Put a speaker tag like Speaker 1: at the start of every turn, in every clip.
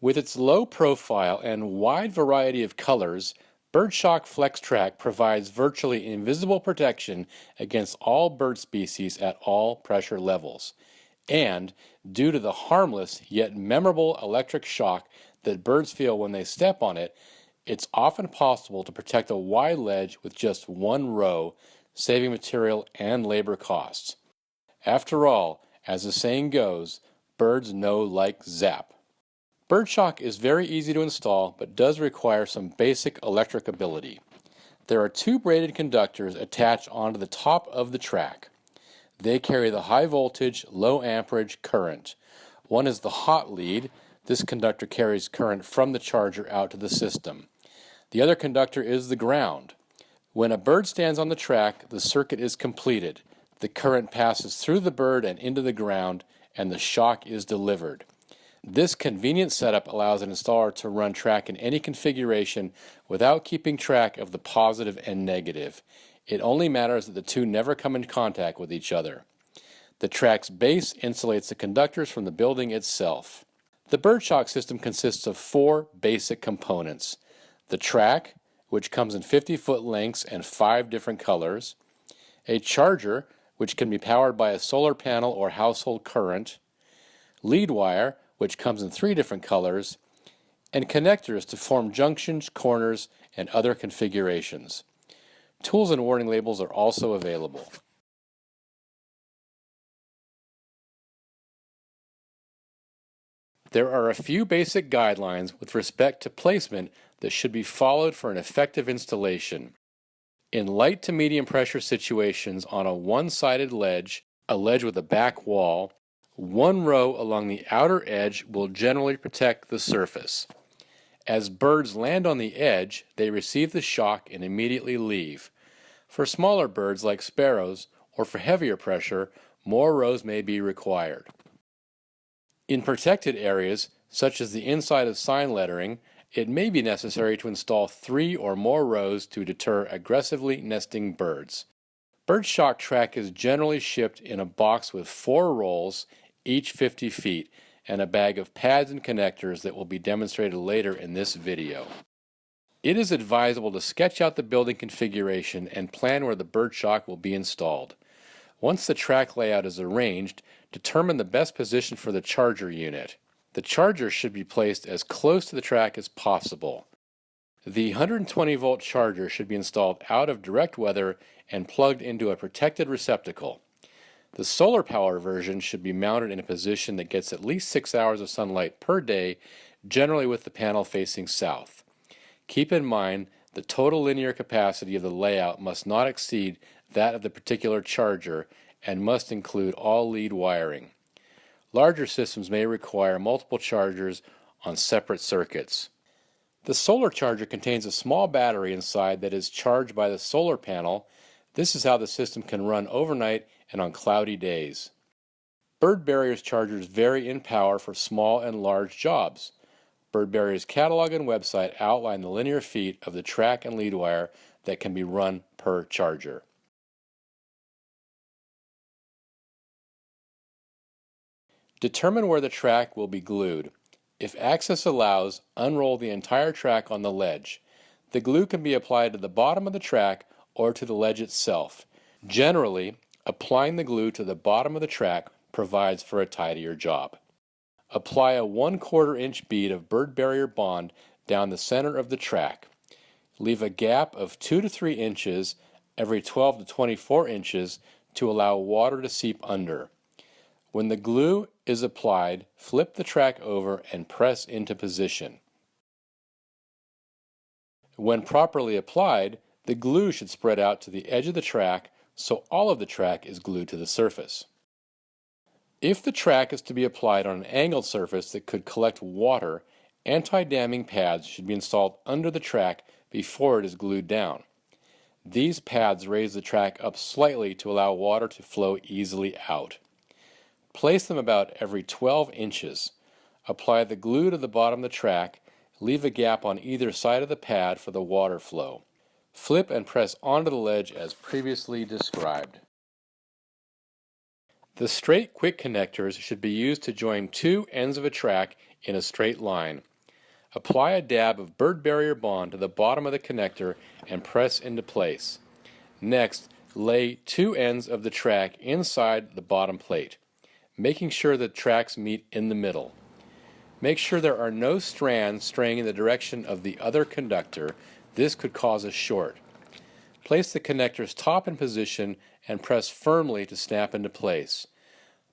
Speaker 1: With its low profile and wide variety of colors, Birdshock Flex Track provides virtually invisible protection against all bird species at all pressure levels. And, due to the harmless yet memorable electric shock that birds feel when they step on it, it's often possible to protect a wide ledge with just one row, saving material and labor costs. After all, as the saying goes, birds know like zap. Birdshock is very easy to install but does require some basic electric ability. There are two braided conductors attached onto the top of the track. They carry the high voltage, low amperage current. One is the hot lead. This conductor carries current from the charger out to the system. The other conductor is the ground. When a bird stands on the track, the circuit is completed. The current passes through the bird and into the ground, and the shock is delivered. This convenient setup allows an installer to run track in any configuration without keeping track of the positive and negative. It only matters that the two never come in contact with each other. The track's base insulates the conductors from the building itself. The Birdshock system consists of four basic components. The track, which comes in 50-foot lengths and 5 different colors. A charger, which can be powered by a solar panel or household current. Lead wire, which comes in 3 different colors, and connectors to form junctions, corners, and other configurations. Tools and warning labels are also available. There are a few basic guidelines with respect to placement that should be followed for an effective installation. In light to medium pressure situations on a one-sided ledge, a ledge with a back wall, one row along the outer edge will generally protect the surface. As birds land on the edge, they receive the shock and immediately leave. For smaller birds like sparrows, or for heavier pressure, more rows may be required. In protected areas, such as the inside of sign lettering, it may be necessary to install 3 or more rows to deter aggressively nesting birds. Birdshock track is generally shipped in a box with 4 rolls, each 50 feet, and a bag of pads and connectors that will be demonstrated later in this video. It is advisable to sketch out the building configuration and plan where the Birdshock will be installed. Once the track layout is arranged, determine the best position for the charger unit. The charger should be placed as close to the track as possible. The 120-volt charger should be installed out of direct weather and plugged into a protected receptacle. The solar power version should be mounted in a position that gets at least 6 hours of sunlight per day, generally with the panel facing south. Keep in mind the total linear capacity of the layout must not exceed that of the particular charger and must include all lead wiring. Larger systems may require multiple chargers on separate circuits. The solar charger contains a small battery inside that is charged by the solar panel. This is how the system can run overnight and on cloudy days. Bird Barrier's chargers vary in power for small and large jobs. Bird Barrier's catalog and website outline the linear feet of the track and lead wire that can be run per charger. Determine where the track will be glued. If access allows, unroll the entire track on the ledge. The glue can be applied to the bottom of the track or to the ledge itself. Generally, applying the glue to the bottom of the track provides for a tidier job. Apply a 1/4 inch bead of Bird Barrier bond down the center of the track. Leave a gap of 2 to 3 inches every 12 to 24 inches to allow water to seep under. When the glue is applied, flip the track over and press into position. When properly applied, the glue should spread out to the edge of the track so all of the track is glued to the surface. If the track is to be applied on an angled surface that could collect water, anti-damming pads should be installed under the track before it is glued down. These pads raise the track up slightly to allow water to flow easily out. Place them about every 12 inches. Apply the glue to the bottom of the track. Leave a gap on either side of the pad for the water flow. Flip and press onto the ledge as previously described. The straight quick connectors should be used to join 2 ends of a track in a straight line. Apply a dab of bird barrier bond to the bottom of the connector and press into place. Next, lay two ends of the track inside the bottom plate, making sure the tracks meet in the middle. Make sure there are no strands straying in the direction of the other conductor. This could cause a short. Place the connector's top in position and press firmly to snap into place.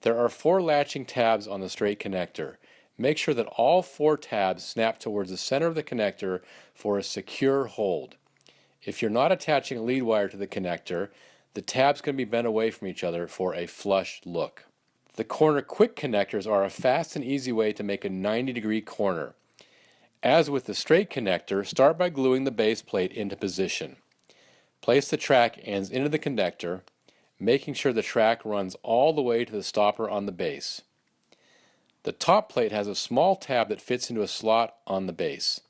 Speaker 1: There are 4 latching tabs on the straight connector. Make sure that all 4 tabs snap towards the center of the connector for a secure hold. If you're not attaching a lead wire to the connector, the tabs can be bent away from each other for a flush look. The corner quick connectors are a fast and easy way to make a 90-degree corner. As with the straight connector, start by gluing the base plate into position. Place the track ends into the connector, making sure the track runs all the way to the stopper on the base. The top plate has a small tab that fits into a slot on the base.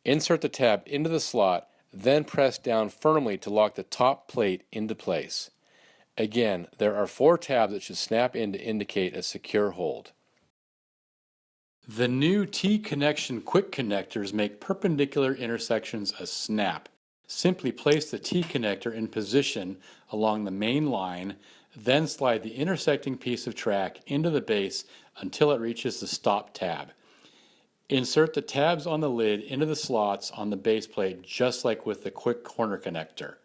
Speaker 1: Insert the tab into the slot, then press down firmly to lock the top plate into place. Again, there are 4 tabs that should snap in to indicate a secure hold. The new T-connection quick connectors make perpendicular intersections a snap. Simply place the T-connector in position along the main line, then slide the intersecting piece of track into the base until it reaches the stop tab. Insert the tabs on the lid into the slots on the base plate just like with the quick corner connector.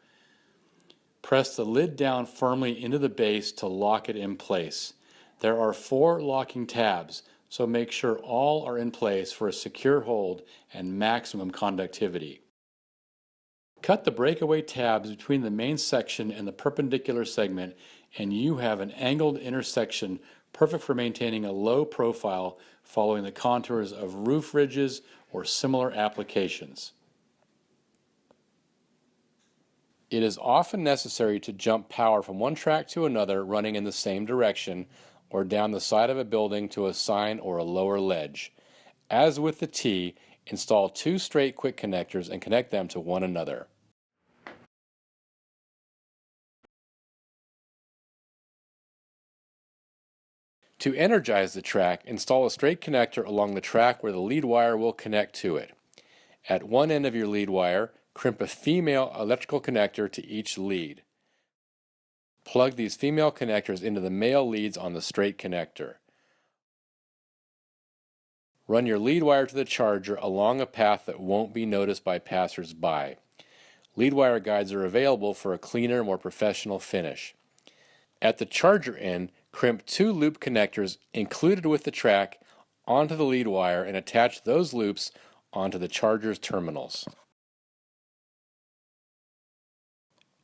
Speaker 1: Press the lid down firmly into the base to lock it in place. There are 4 locking tabs, so make sure all are in place for a secure hold and maximum conductivity. Cut the breakaway tabs between the main section and the perpendicular segment, and you have an angled intersection perfect for maintaining a low profile following the contours of roof ridges or similar applications. It is often necessary to jump power from one track to another running in the same direction or down the side of a building to a sign or a lower ledge. As with the T, install 2 straight quick connectors and connect them to one another. To energize the track, install a straight connector along the track where the lead wire will connect to it. At one end of your lead wire, crimp a female electrical connector to each lead. Plug these female connectors into the male leads on the straight connector. Run your lead wire to the charger along a path that won't be noticed by passers-by. Lead wire guides are available for a cleaner, more professional finish. At the charger end, crimp 2 loop connectors included with the track onto the lead wire and attach those loops onto the charger's terminals.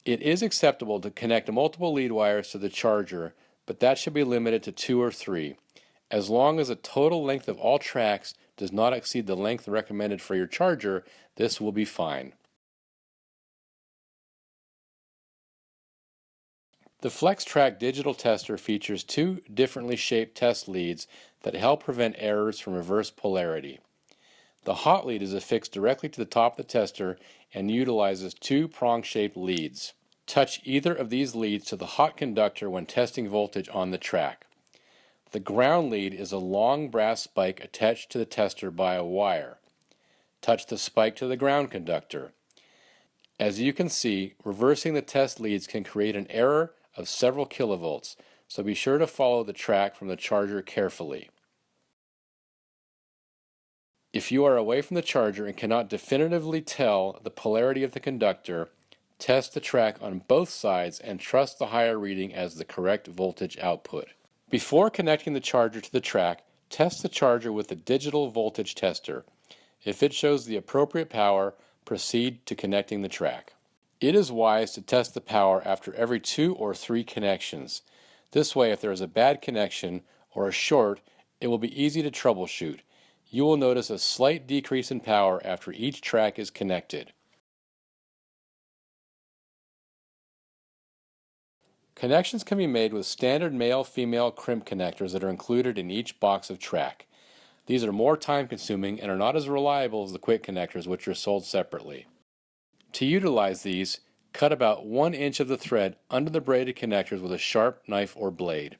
Speaker 1: It is acceptable to connect multiple lead wires to the charger, but that should be limited to 2 or 3. As long as the total length of all tracks does not exceed the length recommended for your charger, this will be fine. The FlexTrack digital tester features 2 differently shaped test leads that help prevent errors from reverse polarity. The hot lead is affixed directly to the top of the tester and utilizes 2 prong-shaped leads. Touch either of these leads to the hot conductor when testing voltage on the track. The ground lead is a long brass spike attached to the tester by a wire. Touch the spike to the ground conductor. As you can see, reversing the test leads can create an error of several kilovolts, so be sure to follow the track from the charger carefully. If you are away from the charger and cannot definitively tell the polarity of the conductor, test the track on both sides and trust the higher reading as the correct voltage output. Before connecting the charger to the track, test the charger with the digital voltage tester. If it shows the appropriate power, proceed to connecting the track. It is wise to test the power after every 2 or 3 connections. This way, if there is a bad connection or a short, it will be easy to troubleshoot. You will notice a slight decrease in power after each track is connected. Connections can be made with standard male-female crimp connectors that are included in each box of track. These are more time-consuming and are not as reliable as the quick connectors, which are sold separately. To utilize these, cut about 1 inch of the thread under the braided connectors with a sharp knife or blade.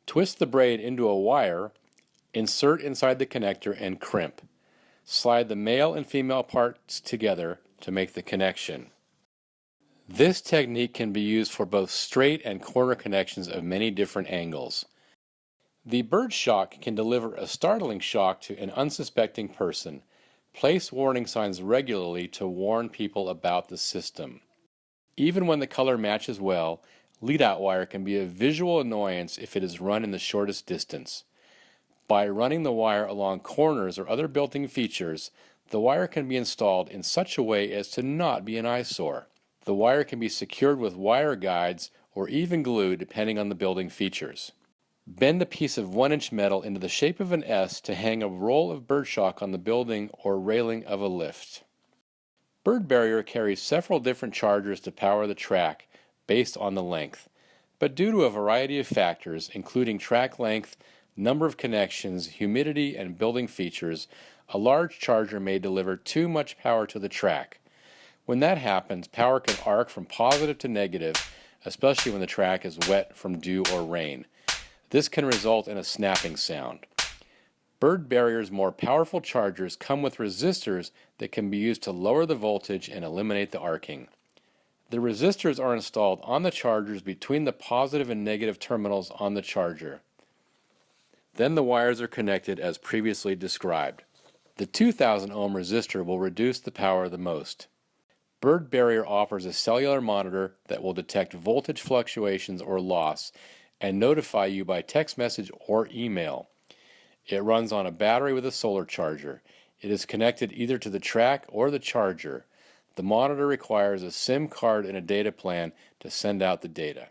Speaker 1: Twist the braid into a wire, insert inside the connector, and crimp. Slide the male and female parts together to make the connection. This technique can be used for both straight and corner connections of many different angles. The bird shock can deliver a startling shock to an unsuspecting person. Place warning signs regularly to warn people about the system. Even when the color matches well, lead-out wire can be a visual annoyance if it is run in the shortest distance. By running the wire along corners or other built-in features, the wire can be installed in such a way as to not be an eyesore. The wire can be secured with wire guides or even glue depending on the building features. Bend a piece of 1-inch metal into the shape of an S to hang a roll of bird shock on the building or railing of a lift. Bird barrier carries several different chargers to power the track based on the length, but due to a variety of factors, including track length, number of connections, humidity, and building features, a large charger may deliver too much power to the track. When that happens, power can arc from positive to negative, especially when the track is wet from dew or rain. This can result in a snapping sound. Bird barrier's more powerful chargers come with resistors that can be used to lower the voltage and eliminate the arcing. The resistors are installed on the chargers between the positive and negative terminals on the charger. Then the wires are connected as previously described. The 2000 ohm resistor will reduce the power the most. Bird barrier offers a cellular monitor that will detect voltage fluctuations or loss and notify you by text message or email. It runs on a battery with a solar charger. It is connected either to the track or the charger. The monitor requires a SIM card and a data plan to send out the data.